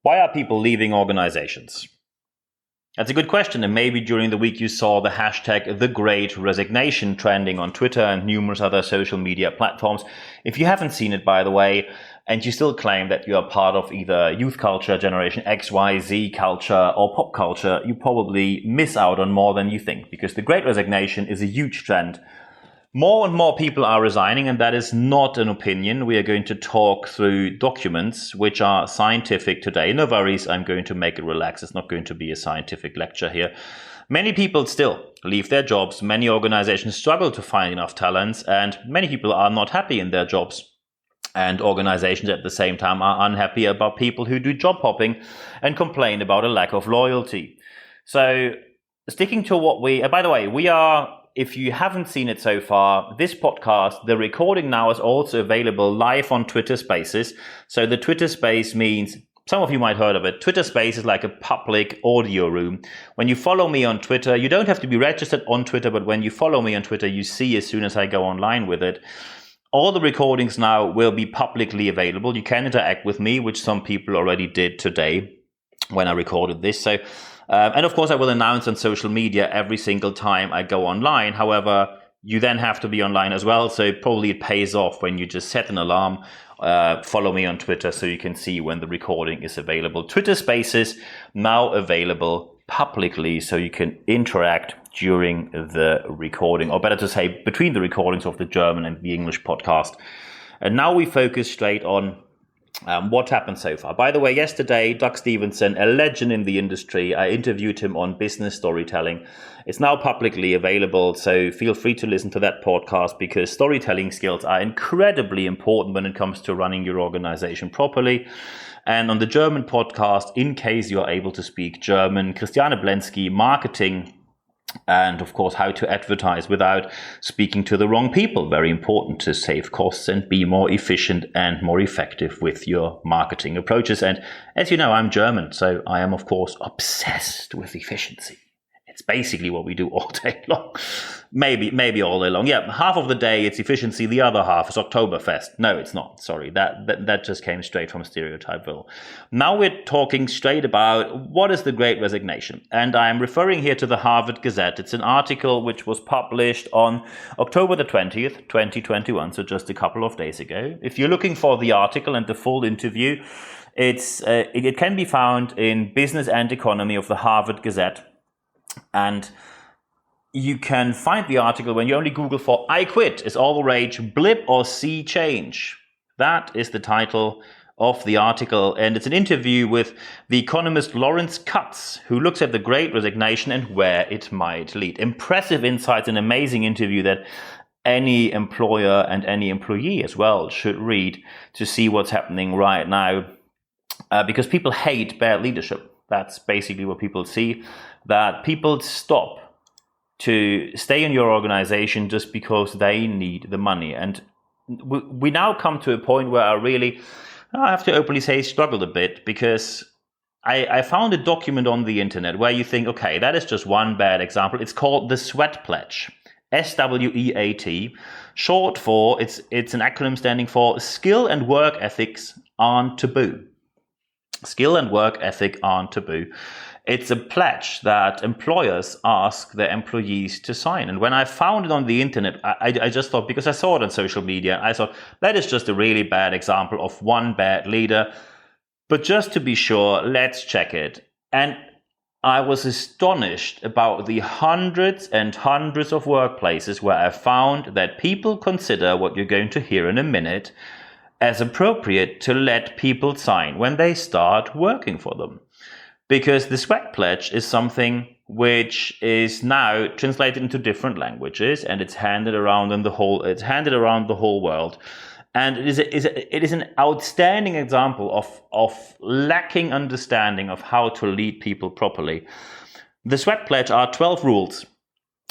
Why are people leaving organizations? That's a good question, and maybe during the week you saw the hashtag The Great Resignation trending on Twitter and numerous other social media platforms. If you haven't seen it, by the way, and you still claim that you are part of either youth culture, Generation X, Y, Z culture, or pop culture, you probably miss out on more than you think, because the Great Resignation is a huge trend. More and more people are resigning, and that is not an opinion. We are going to talk through documents which are scientific today. No worries, I'm going to make it relaxed. It's not going to be a scientific lecture here. Many people still leave their jobs. Many organizations struggle to find enough talents, and many people are not happy in their jobs. And organizations at the same time are unhappy about people who do job hopping and complain about a lack of loyalty. So sticking to what by the way, we are, if you haven't seen it so far, this podcast, the recording now is also available live on Twitter Spaces. So the Twitter Space means, some of you might have heard of it, Twitter Space is like a public audio room. When you follow me on Twitter, you don't have to be registered on Twitter, but when you follow me on Twitter, you see as soon as I go online with it. All the recordings now will be publicly available. You can interact with me, which some people already did today when I recorded this. So, and of course, I will announce on social media every single time I go online. However, you then have to be online as well. So probably it pays off when you just set an alarm, follow me on Twitter so you can see when the recording is available. Twitter Spaces now available publicly so you can interact during the recording, or better to say, between the recordings of the German and the English podcast. And now we focus straight on what happened so far. By the way, yesterday, Doug Stevenson, a legend in the industry, I interviewed him on business storytelling. It's now publicly available, so feel free to listen to that podcast, because storytelling skills are incredibly important when it comes to running your organization properly. And on the German podcast, in case you are able to speak German, Christiane Blensky, marketing, and of course, how to advertise without speaking to the wrong people. Very important to save costs and be more efficient and more effective with your marketing approaches. And as you know, I'm German, so I am, of course, obsessed with efficiency. It's basically what we do all day long. Maybe all day long. Yeah, half of the day it's efficiency, the other half is Oktoberfest. No, it's not. Sorry, that just came straight from Stereotypeville. Now we're talking straight about what is the Great Resignation. And I'm referring here to the Harvard Gazette. It's an article which was published on October the 20th, 2021, so just a couple of days ago. If you're looking for the article and the full interview, it can be found in Business and Economy of the Harvard Gazette. And you can find the article when you only Google for "I quit, is all the rage, blip or sea change." That is the title of the article. And it's an interview with the economist Lawrence Kutz, who looks at the Great Resignation and where it might lead. Impressive insights, an amazing interview that any employer and any employee as well should read to see what's happening right now. Because people hate bad leadership. That's basically what people see. That people stop to stay in your organization just because they need the money. And we now come to a point where I have to openly say, struggled a bit, because I found a document on the internet where you think, okay, that is just one bad example. It's called the Sweat Pledge, SWEAT, short for, it's an acronym standing for Skill and Work Ethics Aren't Taboo. Skill and work ethic aren't taboo. It's a pledge that employers ask their employees to sign. And when I found it on the internet, I just thought, because I saw it on social media, I thought that is just a really bad example of one bad leader. But just to be sure, let's check it. And I was astonished about the hundreds and hundreds of workplaces where I found that people consider what you're going to hear in a minute as appropriate to let people sign when they start working for them. Because the Sweat Pledge is something which is now translated into different languages, and it's handed around the whole world. And it is an outstanding example of lacking understanding of how to lead people properly. The Sweat Pledge are 12 rules.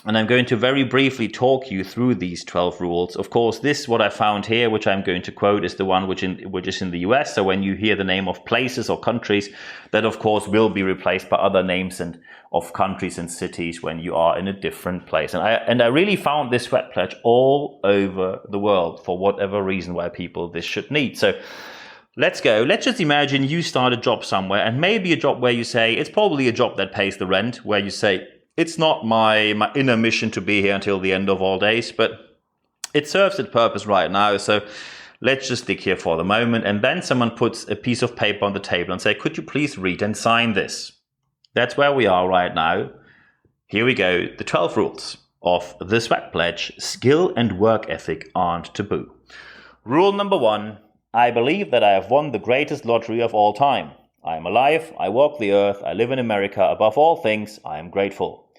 And I'm going to very briefly talk you through these 12 rules. Of course, this, what I found here, which I'm going to quote, is the one which is in the US. So when you hear the name of places or countries, that of course will be replaced by other names and of countries and cities when you are in a different place. And I really found this Sweat Pledge all over the world for whatever reason why people this should need. So Let's go. Let's just imagine you start a job somewhere, and maybe a job where you say, it's probably a job that pays the rent, where you say, it's not my inner mission to be here until the end of all days, but it serves its purpose right now, so let's just stick here for the moment. And then someone puts a piece of paper on the table and say, could you please read and sign this? That's where we are right now. Here we go. The 12 rules of the Sweat Pledge: skill and work ethic aren't taboo. Rule number 1, I believe that I have won the greatest lottery of all time. I am alive, I walk the earth, I live in America. Above all things, I am grateful.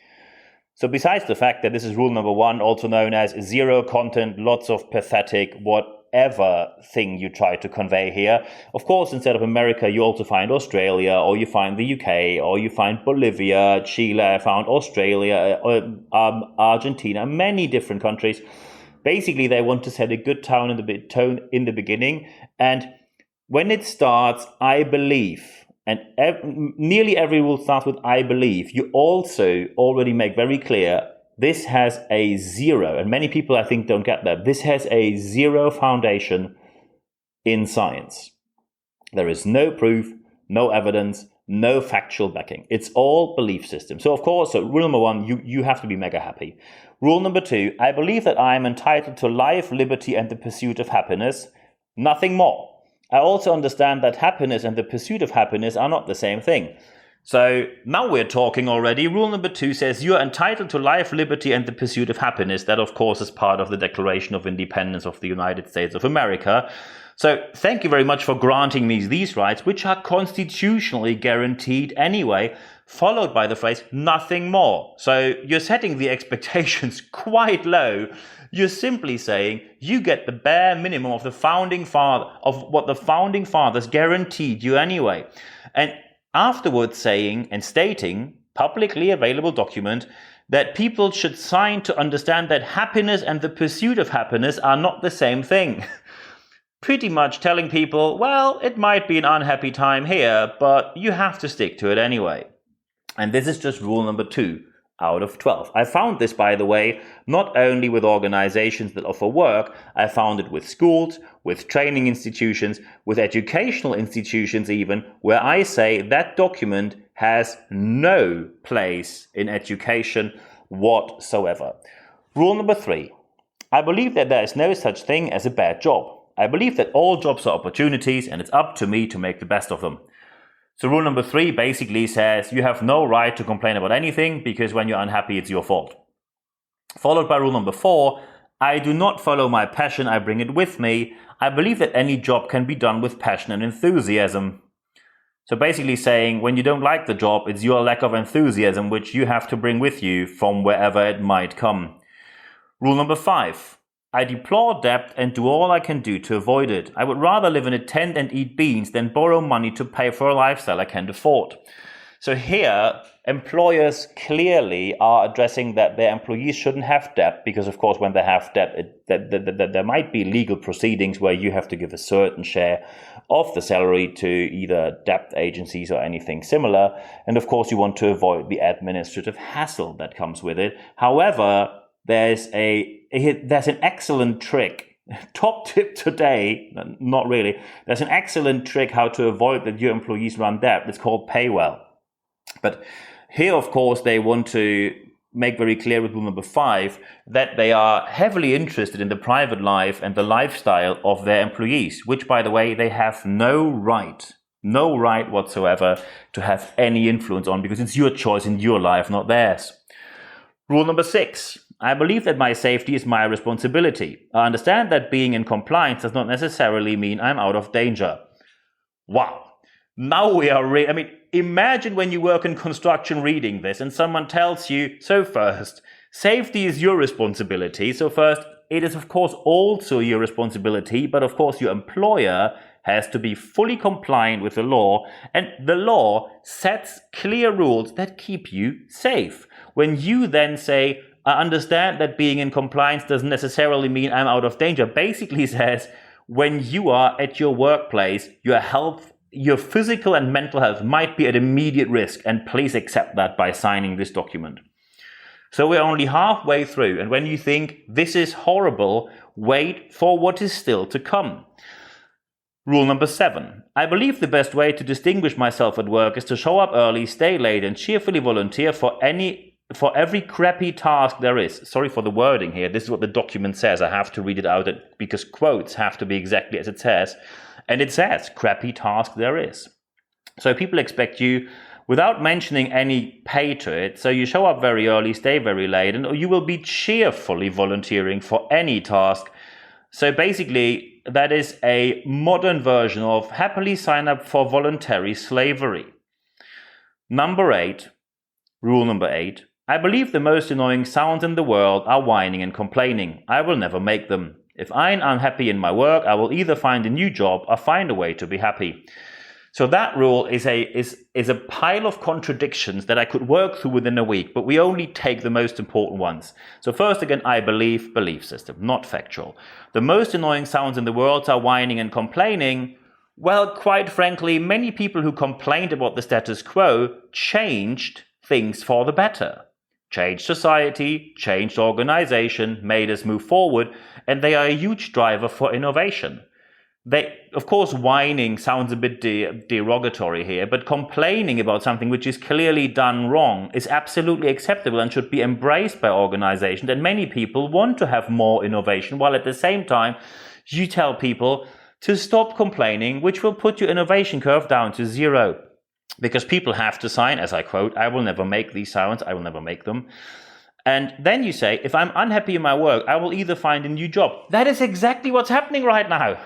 So besides the fact that this is rule number 1, also known as zero content, lots of pathetic, whatever thing you try to convey here, of course, instead of America, you also find Australia, or you find the UK, or you find Bolivia, Chile, I found Australia, Argentina, many different countries. Basically, they want to set a good tone in the beginning, and when it starts, I believe, and nearly every rule starts with I believe, you also already make very clear this has a zero, and many people I think don't get that. This has a zero foundation in science. There is no proof, no evidence, no factual backing. It's all belief system. So of course, so rule number 1, you have to be mega happy. Rule number 2, I believe that I am entitled to life, liberty, and the pursuit of happiness, nothing more. I also understand that happiness and the pursuit of happiness are not the same thing. So now we're talking already. Rule number 2 says you are entitled to life, liberty, and the pursuit of happiness. That, of course, is part of the Declaration of Independence of the United States of America. So thank you very much for granting me these rights, which are constitutionally guaranteed anyway, followed by the phrase, nothing more. So you're setting the expectations quite low. You're simply saying you get the bare minimum of what the founding fathers guaranteed you anyway. And afterwards saying and stating, publicly available document, that people should sign to understand that happiness and the pursuit of happiness are not the same thing. Pretty much telling people, well, it might be an unhappy time here, but you have to stick to it anyway. And this is just rule number 2 out of 12. I found this, by the way, not only with organizations that offer work, I found it with schools, with training institutions, with educational institutions even, where I say that document has no place in education whatsoever. Rule number 3, I believe that there is no such thing as a bad job. I believe that all jobs are opportunities and it's up to me to make the best of them. So rule number 3 basically says you have no right to complain about anything because when you're unhappy, it's your fault. Followed by rule number 4, I do not follow my passion, I bring it with me. I believe that any job can be done with passion and enthusiasm. So basically saying when you don't like the job, it's your lack of enthusiasm which you have to bring with you from wherever it might come. Rule number 5. I deplore debt and do all I can do to avoid it. I would rather live in a tent and eat beans than borrow money to pay for a lifestyle I can't afford. So here, employers clearly are addressing that their employees shouldn't have debt because, of course, when they have debt, there might be legal proceedings where you have to give a certain share of the salary to either debt agencies or anything similar. And, of course, you want to avoid the administrative hassle that comes with it. However, there's an excellent trick. Top tip today, not really. There's an excellent trick how to avoid that your employees run debt. It's called pay well. But here, of course, they want to make very clear with rule number 5 that they are heavily interested in the private life and the lifestyle of their employees, which, by the way, they have no right whatsoever to have any influence on because it's your choice in your life, not theirs. Rule number 6. I believe that my safety is my responsibility. I understand that being in compliance does not necessarily mean I'm out of danger. Wow. Now we are imagine when you work in construction reading this and someone tells you, so first, safety is your responsibility. So first, it is of course also your responsibility, but of course your employer has to be fully compliant with the law, and the law sets clear rules that keep you safe. When you then say, I understand that being in compliance doesn't necessarily mean I'm out of danger, basically says when you are at your workplace, your health, your physical and mental health might be at immediate risk, and please accept that by signing this document. So we're only halfway through, and when you think this is horrible, wait for what is still to come. Rule number 7. I believe the best way to distinguish myself at work is to show up early, stay late, and cheerfully volunteer for every crappy task there is. Sorry for the wording here. This is what the document says. I have to read it out because quotes have to be exactly as it says. And it says, crappy task there is. So people expect you without mentioning any pay to it. So you show up very early, stay very late, and you will be cheerfully volunteering for any task. So basically, that is a modern version of happily sign up for voluntary slavery. Rule number 8. I believe the most annoying sounds in the world are whining and complaining. I will never make them. If I'm unhappy in my work, I will either find a new job or find a way to be happy. So that rule is a pile of contradictions that I could work through within a week, but we only take the most important ones. So first again, I believe system, not factual. The most annoying sounds in the world are whining and complaining. Well, quite frankly, many people who complained about the status quo changed things for the better. Changed society, changed organization, made us move forward, and they are a huge driver for innovation. Of course, whining sounds a bit derogatory here, but complaining about something which is clearly done wrong is absolutely acceptable and should be embraced by organizations. And many people want to have more innovation, while at the same time, you tell people to stop complaining, which will put your innovation curve down to 0. Because people have to sign, as I quote, I will never make these sounds, I will never make them. And then you say, if I'm unhappy in my work, I will either find a new job. That is exactly what's happening right now.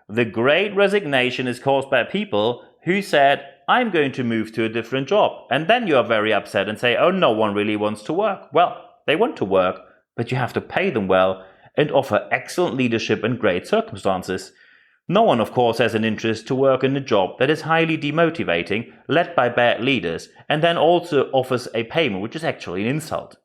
The great resignation is caused by people who said, I'm going to move to a different job. And then you are very upset and say, oh, no one really wants to work. Well, they want to work, but you have to pay them well and offer excellent leadership and great circumstances. No one, of course, has an interest to work in a job that is highly demotivating, led by bad leaders, and then also offers a payment, which is actually an insult.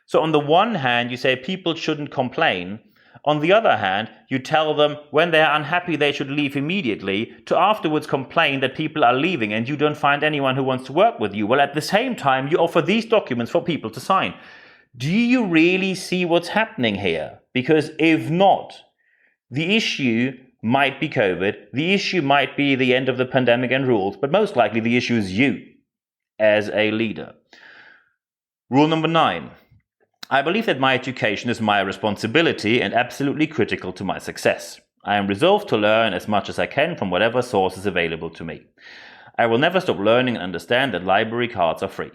So on the one hand, you say people shouldn't complain. On the other hand, you tell them when they are unhappy they should leave immediately, to afterwards complain that people are leaving and you don't find anyone who wants to work with you. Well, at the same time, you offer these documents for people to sign. Do you really see what's happening here? Because if not, the issue might be COVID, the issue might be the end of the pandemic and rules, but most likely the issue is you as a leader. Rule number 9. I believe that my education is my responsibility and absolutely critical to my success. I am resolved to learn as much as I can from whatever source is available to me. I will never stop learning and understand that library cards are free.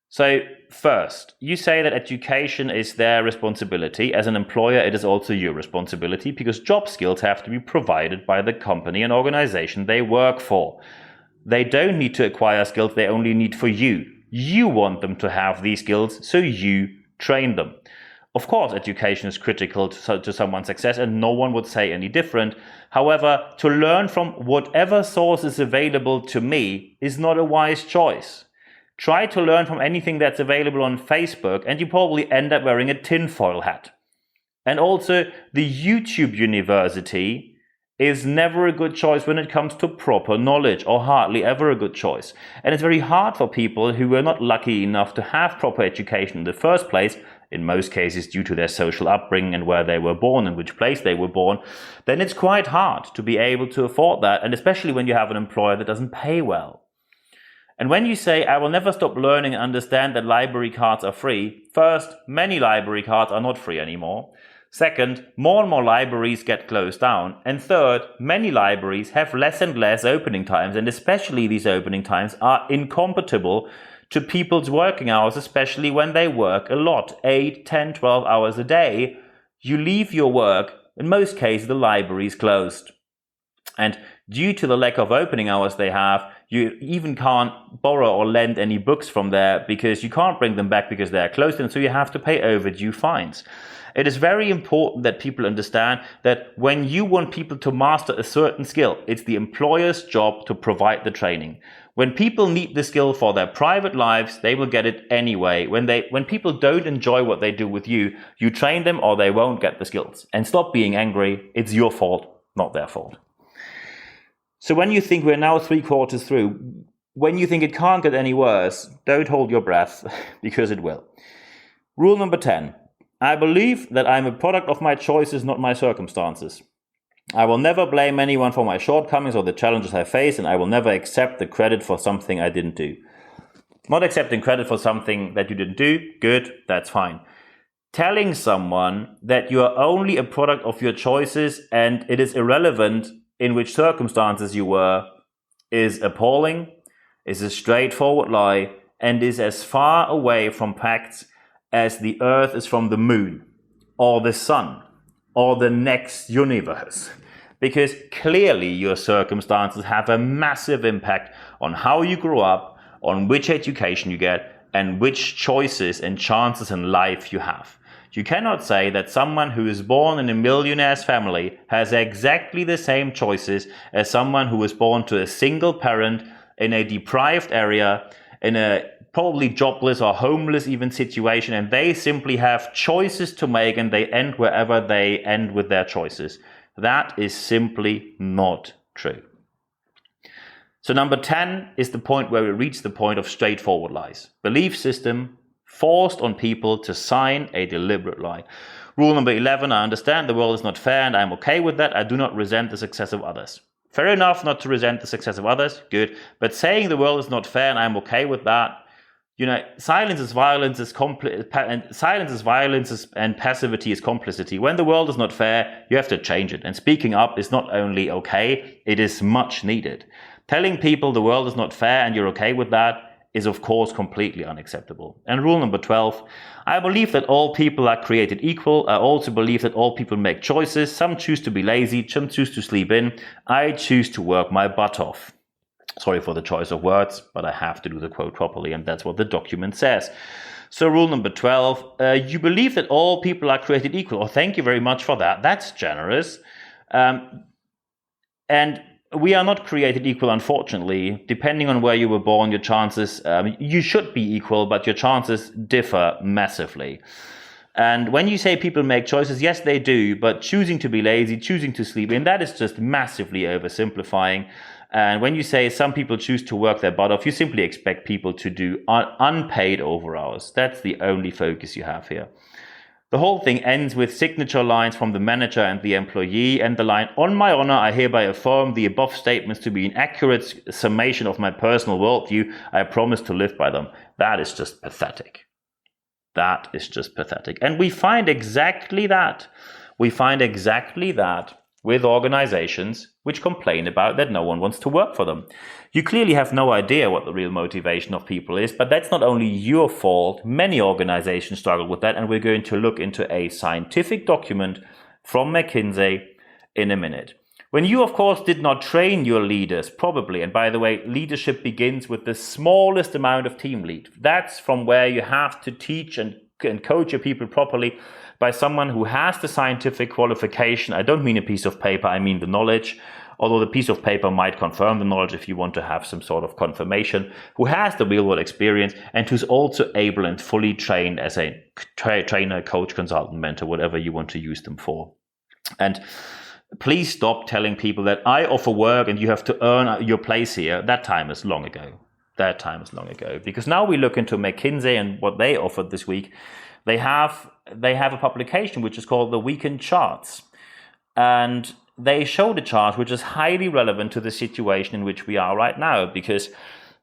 So first, you say that education is their responsibility. As an employer, it is also your responsibility because job skills have to be provided by the company and organization they work for. They don't need to acquire skills they only need for you. You want them to have these skills, so you train them. Of course, education is critical to someone's success, and no one would say any different. However, to learn from whatever source is available to me is not a wise choice. Try to learn from anything that's available on Facebook, and you probably end up wearing a tinfoil hat. And also, the YouTube University is never a good choice when it comes to proper knowledge, or hardly ever a good choice. And it's very hard for people who were not lucky enough to have proper education in the first place, in most cases due to their social upbringing and where they were born and which place they were born, then it's quite hard to be able to afford that, and especially when you have an employer that doesn't pay well. And when you say, I will never stop learning and understand that library cards are free, first, many library cards are not free anymore. Second, more and more libraries get closed down. And third, many libraries have less and less opening times, and especially these opening times are incompatible to people's working hours, especially when they work a lot, 8, 10, 12 hours a day. You leave your work, in most cases the library is closed. And due to the lack of opening hours they have, you even can't borrow or lend any books from there because you can't bring them back because they're closed, and so you have to pay overdue fines. It is very important that people understand that when you want people to master a certain skill, it's the employer's job to provide the training. When people need the skill for their private lives, they will get it anyway. When people don't enjoy what they do with you, you train them or they won't get the skills. And stop being angry. It's your fault, not their fault. So when you think we're now 3/4 through, when you think it can't get any worse, don't hold your breath, because it will. Rule number 10. I believe that I'm a product of my choices, not my circumstances. I will never blame anyone for my shortcomings or the challenges I face, and I will never accept the credit for something I didn't do. Not accepting credit for something that you didn't do, good, that's fine. Telling someone that you are only a product of your choices and it is irrelevant in which circumstances you were is appalling, is a straightforward lie, and is as far away from facts as the Earth is from the moon, or the sun, or the next universe. Because clearly your circumstances have a massive impact on how you grow up, on which education you get, and which choices and chances in life you have. You cannot say that someone who is born in a millionaire's family has exactly the same choices as someone who was born to a single parent in a deprived area, in a probably jobless or homeless even situation, and they simply have choices to make and they end wherever they end with their choices. That is simply not true. So number 10 is the point where we reach the point of straightforward lies. Belief system forced on people to sign a deliberate lie. Rule number 11, I understand the world is not fair and I'm okay with that. I do not resent the success of others. Fair enough not to resent the success of others, good. But saying the world is not fair and I'm okay with that, silence is violence and passivity is complicity. When the world is not fair, you have to change it. And speaking up is not only okay, it is much needed. Telling people the world is not fair and you're okay with that is of course completely unacceptable. And rule number 12, I believe that all people are created equal. I also believe that all people make choices. Some choose to be lazy, some choose to sleep in. I choose to work my butt off. Sorry for the choice of words, but I have to do the quote properly, and that's what the document says. So rule number 12, you believe that all people are created equal. Oh, thank you very much for that. That's generous. And we are not created equal, unfortunately. Depending on where you were born, your chances, you should be equal, but your chances differ massively. And when you say people make choices, yes, they do, but choosing to be lazy, choosing to sleep in, that is just massively oversimplifying. And when you say some people choose to work their butt off, you simply expect people to do unpaid overhours. That's the only focus you have here. The whole thing ends with signature lines from the manager and the employee, and the line, on my honor, I hereby affirm the above statements to be an accurate summation of my personal worldview. I promise to live by them. That is just pathetic. That is just pathetic. And we find exactly that. We find exactly that with organizations which complain about that no one wants to work for them. You clearly have no idea what the real motivation of people is, but that's not only your fault. Many organizations struggle with that, and we're going to look into a scientific document from McKinsey in a minute. When you, of course, did not train your leaders, probably, and by the way, leadership begins with the smallest amount of team lead. That's from where you have to teach and coach your people properly by someone who has the scientific qualification. I don't mean a piece of paper, I mean the knowledge, although the piece of paper might confirm the knowledge if you want to have some sort of confirmation, who has the real-world experience and who's also able and fully trained as a trainer, coach, consultant, mentor, whatever you want to use them for. And please stop telling people that I offer work and you have to earn your place here. That time is long ago. That time is long ago. Because now we look into McKinsey and what they offered this week. They have a publication which is called the Weekend Charts. And they show the chart which is highly relevant to the situation in which we are right now. Because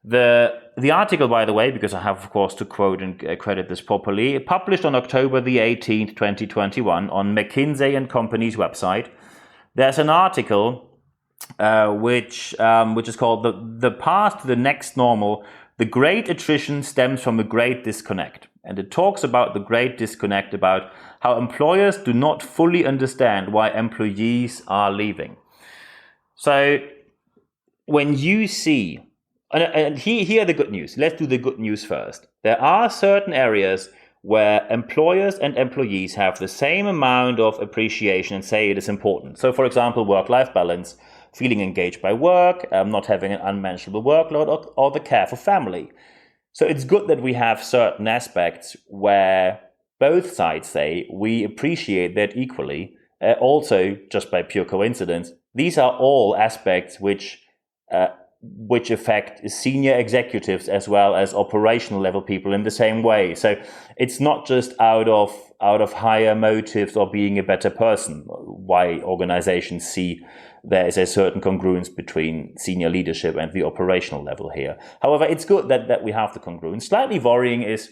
the article, by the way, because I have, of course, to quote and credit this properly, published on October the 18th, 2021 on McKinsey & Company's website. There's an article which is called the Path to the Next Normal. The Great Attrition Stems from a Great Disconnect. And it talks about the great disconnect, about how employers do not fully understand why employees are leaving. So when you see, and here are the good news. Let's do the good news first. There are certain areas where employers and employees have the same amount of appreciation and say it is important. So for example, work-life balance, feeling engaged by work, not having an unmanageable workload, or the care for family. So it's good that we have certain aspects where both sides say we appreciate that equally. Also, just by pure coincidence, these are all aspects which which affect senior executives as well as operational level people in the same way. So it's not just out of higher motives or being a better person why organizations see there is a certain congruence between senior leadership and the operational level here. However, it's good that we have the congruence. Slightly worrying is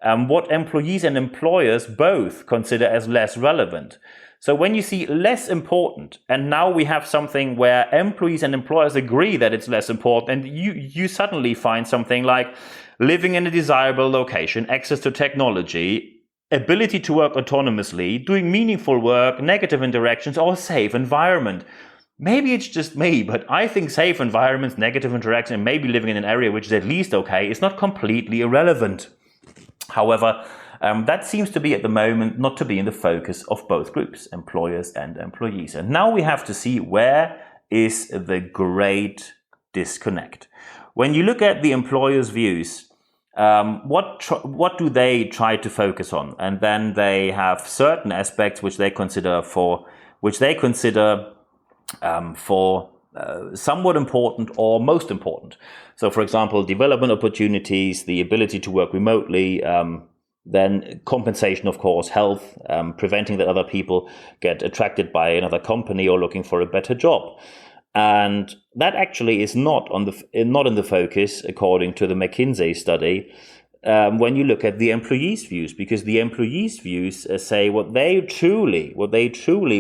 what employees and employers both consider as less relevant. So when you see less important, and now we have something where employees and employers agree that it's less important, and you suddenly find something like living in a desirable location, access to technology, ability to work autonomously, doing meaningful work, negative interactions, or safe environment. Maybe it's just me, but I think safe environments, negative interaction, and maybe living in an area which is at least okay is not completely irrelevant. However, that seems to be at the moment not to be in the focus of both groups, employers and employees. And now we have to see where is the great disconnect. When you look at the employers' views, what do they try to focus on? And then they have certain aspects which they consider somewhat important or most important. So, for example, development opportunities, the ability to work remotely, then compensation, of course, health, preventing that other people get attracted by another company or looking for a better job. And that actually is not in the focus, according to the McKinsey study, when you look at the employees' views, because the employees' views say what they truly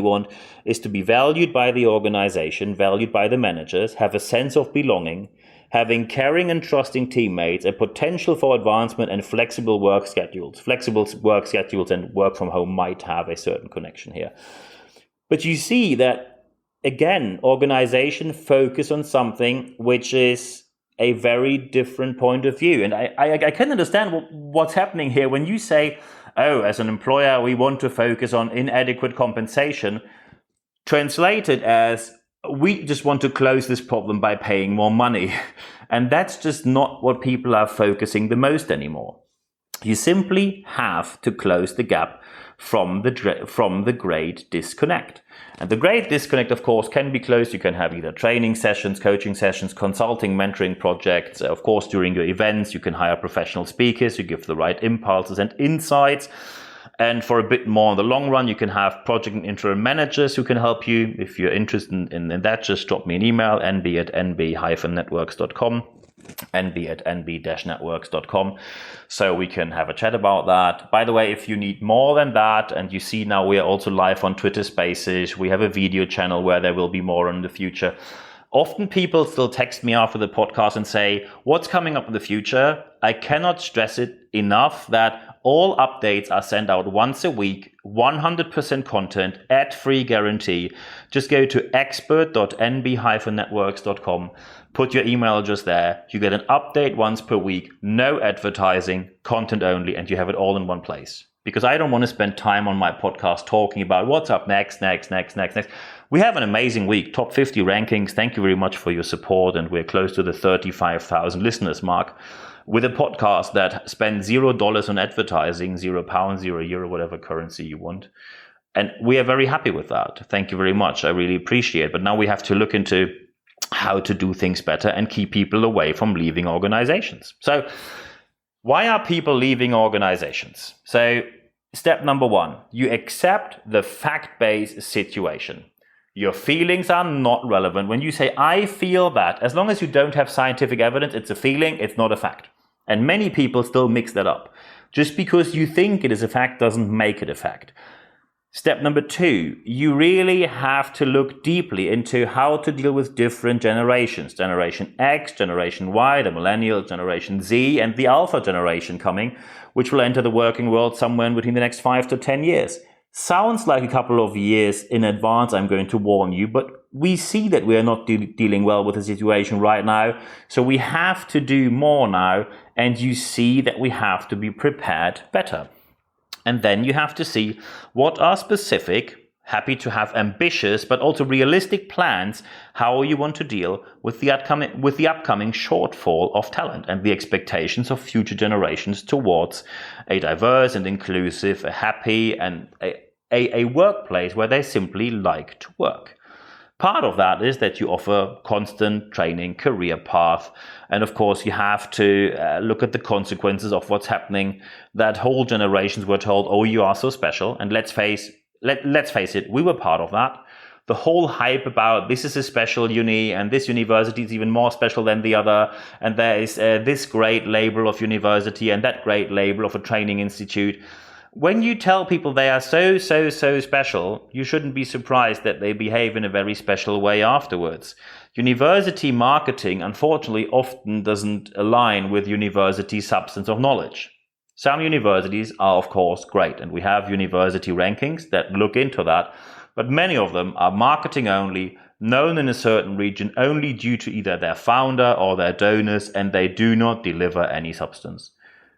want is to be valued by the organization, valued by the managers, have a sense of belonging, having caring and trusting teammates, a potential for advancement, and flexible work schedules. Flexible work schedules and work from home might have a certain connection here. But you see that, again, organizations focus on something which is a very different point of view. And I can understand what's happening here when you say, oh, as an employer, we want to focus on inadequate compensation, translated as we just want to close this problem by paying more money. And that's just not what people are focusing the most anymore. You simply have to close the gap from the great disconnect. And the great disconnect, of course, can be closed. You can have either training sessions, coaching sessions, consulting, mentoring projects. Of course, during your events, you can hire professional speakers who give the right impulses and insights. And for a bit more in the long run, you can have project and interim managers who can help you. If you're interested in that, just drop me an email, nb@nb-networks.com. nb@nb-networks.com, so we can have a chat about that. By the way, if you need more than that, and you see now we are also live on Twitter Spaces, we have a video channel where there will be more in the future. Often people still text me after the podcast and say, what's coming up in the future? I cannot stress it enough that all updates are sent out once a week, 100% content, ad-free guarantee. Just go to expert.nb-networks.com, put your email address there. You get an update once per week, no advertising, content only, and you have it all in one place. Because I don't want to spend time on my podcast talking about what's up next. We have an amazing week, top 50 rankings. Thank you very much for your support, and we're close to the 35,000 listeners mark, with a podcast that spends $0 on advertising, £0, €0, whatever currency you want. And we are very happy with that. Thank you very much. I really appreciate it. But now we have to look into how to do things better and keep people away from leaving organizations. So why are people leaving organizations? So step number one, you accept the fact-based situation. Your feelings are not relevant. When you say, I feel that, as long as you don't have scientific evidence, it's a feeling, it's not a fact. And many people still mix that up. Just because you think it is a fact doesn't make it a fact. Step number two, you really have to look deeply into how to deal with different generations. Generation X, Generation Y, the Millennials, Generation Z, and the Alpha generation coming, which will enter the working world somewhere in between the next 5 to 10 years. Sounds like a couple of years in advance, I'm going to warn you, but we see that we are not dealing well with the situation right now. So we have to do more now, and you see that we have to be prepared better. And then you have to see what are specific, happy to have ambitious, but also realistic plans, how you want to deal with the upcoming shortfall of talent and the expectations of future generations towards a diverse and inclusive, a happy, and a workplace where they simply like to work. Part of that is that you offer constant training, career path, and of course you have to look at the consequences of what's happening. That whole generations were told, oh, you are so special, and let's face it, we were part of that. The whole hype about this is a special uni and this university is even more special than the other, and there is this great label of university and that great label of a training institute. When you tell people they are so special, you shouldn't be surprised that they behave in a very special way afterwards. University marketing, unfortunately, often doesn't align with university substance of knowledge. Some universities are, of course, great, and we have university rankings that look into that, but many of them are marketing only, known in a certain region only due to either their founder or their donors, and they do not deliver any substance.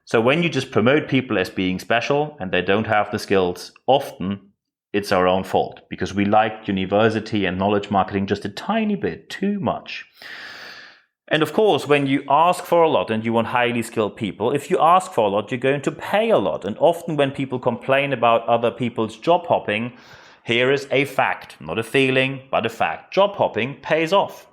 So when you just promote people as being special and they don't have the skills, often it's our own fault because we like university and knowledge marketing just a tiny bit too much. And of course, when you ask for a lot and you want highly skilled people, if you ask for a lot, you're going to pay a lot. And often when people complain about other people's job hopping, here is a fact, not a feeling, but a fact. Job hopping pays off.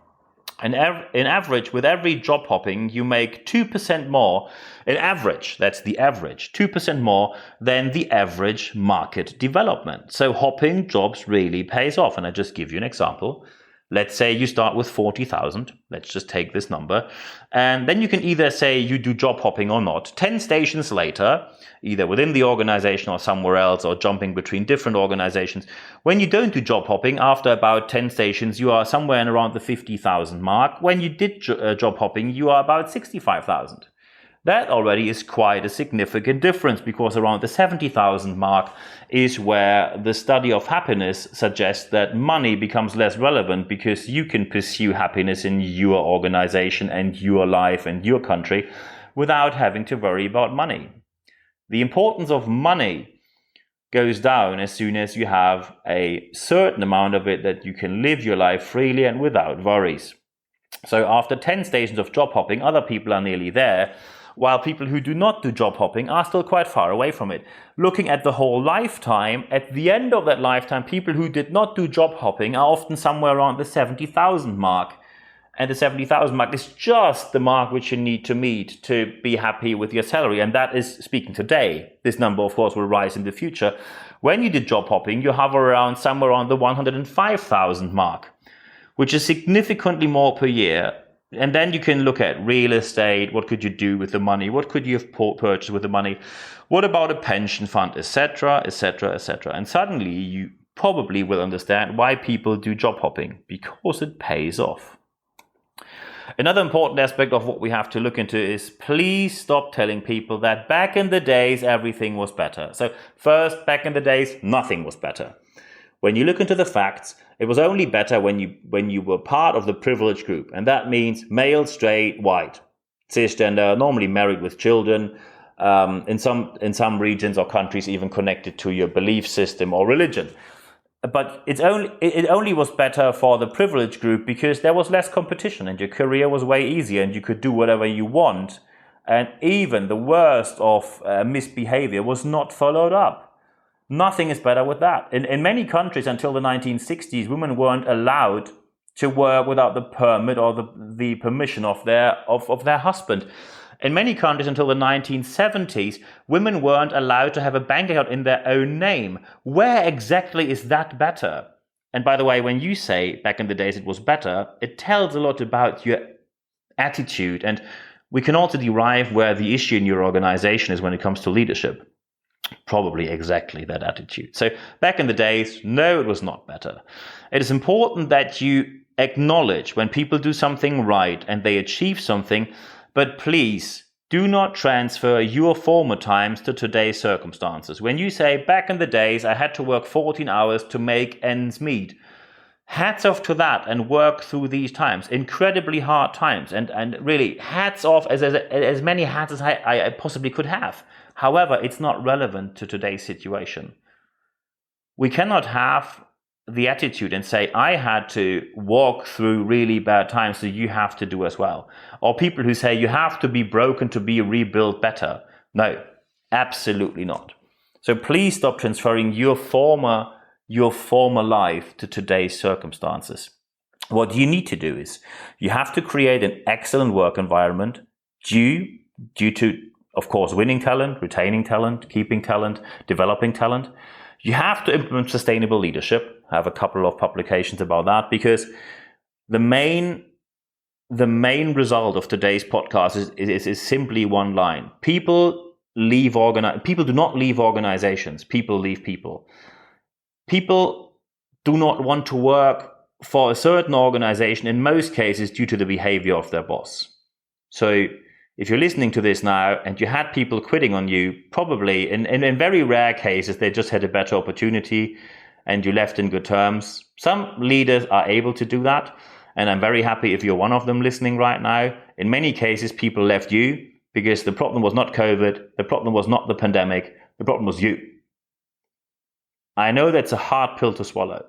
And in average, with every job hopping, you make 2% more, in average, that's the average, 2% more than the average market development. So hopping jobs really pays off. And I just give you an example. Let's say you start with 40,000. Let's just take this number. And then you can either say you do job hopping or not. 10 stations later, either within the organization or somewhere else, or jumping between different organizations. When you don't do job hopping, after about 10 stations, you are somewhere in around the 50,000 mark. When you did job hopping, you are about 65,000. That already is quite a significant difference, because around the 70,000 mark is where the study of happiness suggests that money becomes less relevant, because you can pursue happiness in your organization and your life and your country without having to worry about money. The importance of money goes down as soon as you have a certain amount of it that you can live your life freely and without worries. So after 10 stations of job hopping, other people are nearly there, while people who do not do job hopping are still quite far away from it. Looking at the whole lifetime, at the end of that lifetime, people who did not do job hopping are often somewhere around the 70,000 mark. And the 70,000 mark is just the mark which you need to meet to be happy with your salary. And that is speaking today. This number, of course, will rise in the future. When you did job hopping, you hover around somewhere around the 105,000 mark, which is significantly more per year. And then you can look at real estate. What could you do with the money? What could you have purchased with the money? What about a pension fund, etc., etc., etc.? And suddenly you probably will understand why people do job hopping, because it pays off. Another important aspect of what we have to look into is, please stop telling people that back in the days everything was better. So first, back in the days nothing was better. When you look into the facts, it was only better when you were part of the privileged group, and that means male, straight, white, cisgender, normally married with children, in some regions or countries even connected to your belief system or religion. But it only was better for the privileged group because there was less competition and your career was way easier and you could do whatever you want. And even the worst of misbehavior was not followed up. Nothing is better with that. In many countries until the 1960s, women weren't allowed to work without the permit or the permission of their husband. In many countries until the 1970s, women weren't allowed to have a bank account in their own name. Where exactly is that better? And by the way, when you say back in the days it was better, it tells a lot about your attitude. And we can also derive where the issue in your organization is when it comes to leadership. Probably exactly that attitude. So back in the days, no, it was not better. It is important that you acknowledge when people do something right and they achieve something, but please do not transfer your former times to today's circumstances. When you say, back in the days, I had to work 14 hours to make ends meet, hats off to that and work through these times, incredibly hard times, and really hats off as many hats as I possibly could have. However, it's not relevant to today's situation. We cannot have the attitude and say, I had to walk through really bad times, so you have to do as well. Or people who say you have to be broken to be rebuilt better. No, absolutely not. So please stop transferring your former your former life to today's circumstances. What you need to do is you have to create an excellent work environment due to, of course, winning talent, retaining talent, keeping talent, developing talent. You have to implement sustainable leadership. I have a couple of publications about that, because the main result of today's podcast is simply one line. People do not leave organizations. People leave people. People do not want to work for a certain organization, in most cases due to the behavior of their boss. So if you're listening to this now and you had people quitting on you, probably in very rare cases, they just had a better opportunity and you left in good terms. Some leaders are able to do that, and I'm very happy if you're one of them listening right now. In many cases, people left you because the problem was not COVID, the problem was not the pandemic, the problem was you. I know that's a hard pill to swallow,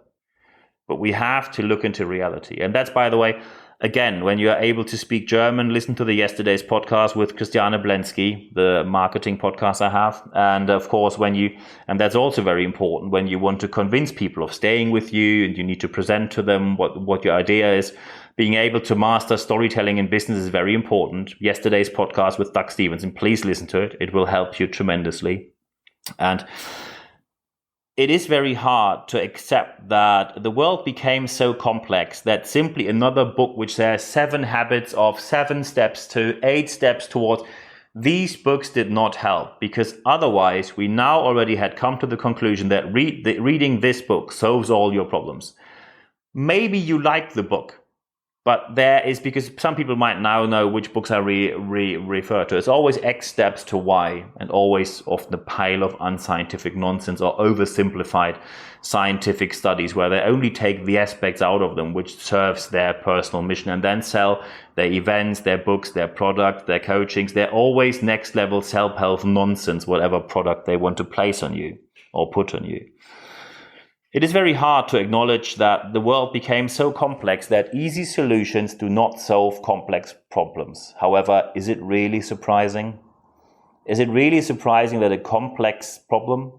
but we have to look into reality. And that's, by the way, again, when you are able to speak German, listen to the yesterday's podcast with Christiane Blensky, the marketing podcast I have. And of course, and that's also very important, when you want to convince people of staying with you and you need to present to them what your idea is, being able to master storytelling in business is very important. Yesterday's podcast with Doug Stevenson, please listen to it. It will help you tremendously. And it is very hard to accept that the world became so complex that simply another book which says 7 habits of 7 steps to 8 steps towards, these books did not help, because otherwise we now already had come to the conclusion that reading this book solves all your problems. Maybe you like the book, but there is, because some people might now know which books I refer to. It's always X steps to Y, and always often a pile of unscientific nonsense or oversimplified scientific studies where they only take the aspects out of them which serves their personal mission, and then sell their events, their books, their products, their coachings. They're always next level self-help nonsense, whatever product they want to place on you or put on you. It is very hard to acknowledge that the world became so complex that easy solutions do not solve complex problems. However, is it really surprising? Is it really surprising that a complex problem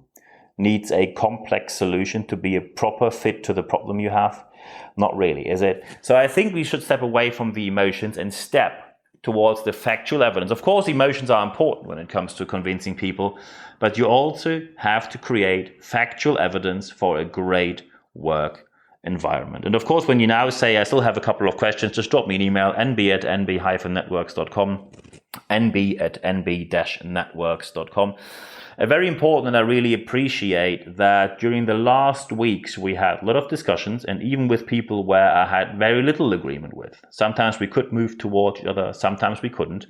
needs a complex solution to be a proper fit to the problem you have? Not really, is it? So I think we should step away from the emotions and step towards the factual evidence. Of course, emotions are important when it comes to convincing people, but you also have to create factual evidence for a great work environment. And of course, when you now say, I still have a couple of questions, just drop me an email, nb@nb-networks.com, nb@nb-networks.com. Very important, and I really appreciate that during the last weeks we had a lot of discussions, and even with people where I had very little agreement with. Sometimes we could move towards each other, sometimes we couldn't.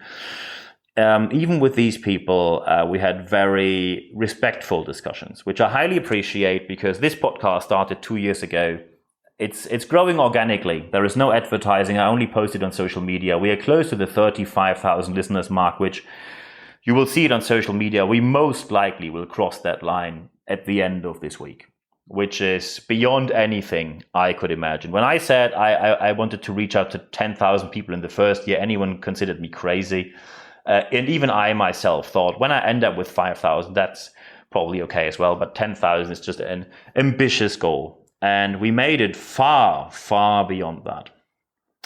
Even with these people, we had very respectful discussions, which I highly appreciate, because this podcast started 2 years ago. It's growing organically. There is no advertising. I only post it on social media. We are close to the 35,000 listeners mark, which you will see it on social media. We most likely will cross that line at the end of this week, which is beyond anything I could imagine. When I said I wanted to reach out to 10,000 people in the first year, anyone considered me crazy. And even I myself thought, when I end up with 5,000, that's probably okay as well. But 10,000 is just an ambitious goal. And we made it far, far beyond that.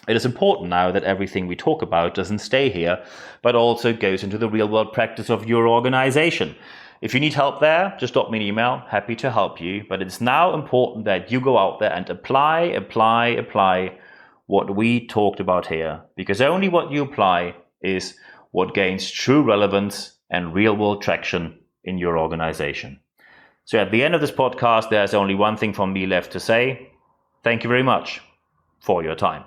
It is important now that everything we talk about doesn't stay here, but also goes into the real world practice of your organization. If you need help there, just drop me an email. Happy to help you. But it's now important that you go out there and apply what we talked about here, because only what you apply is what gains true relevance and real world traction in your organization. So at the end of this podcast, there's only one thing from me left to say. Thank you very much for your time.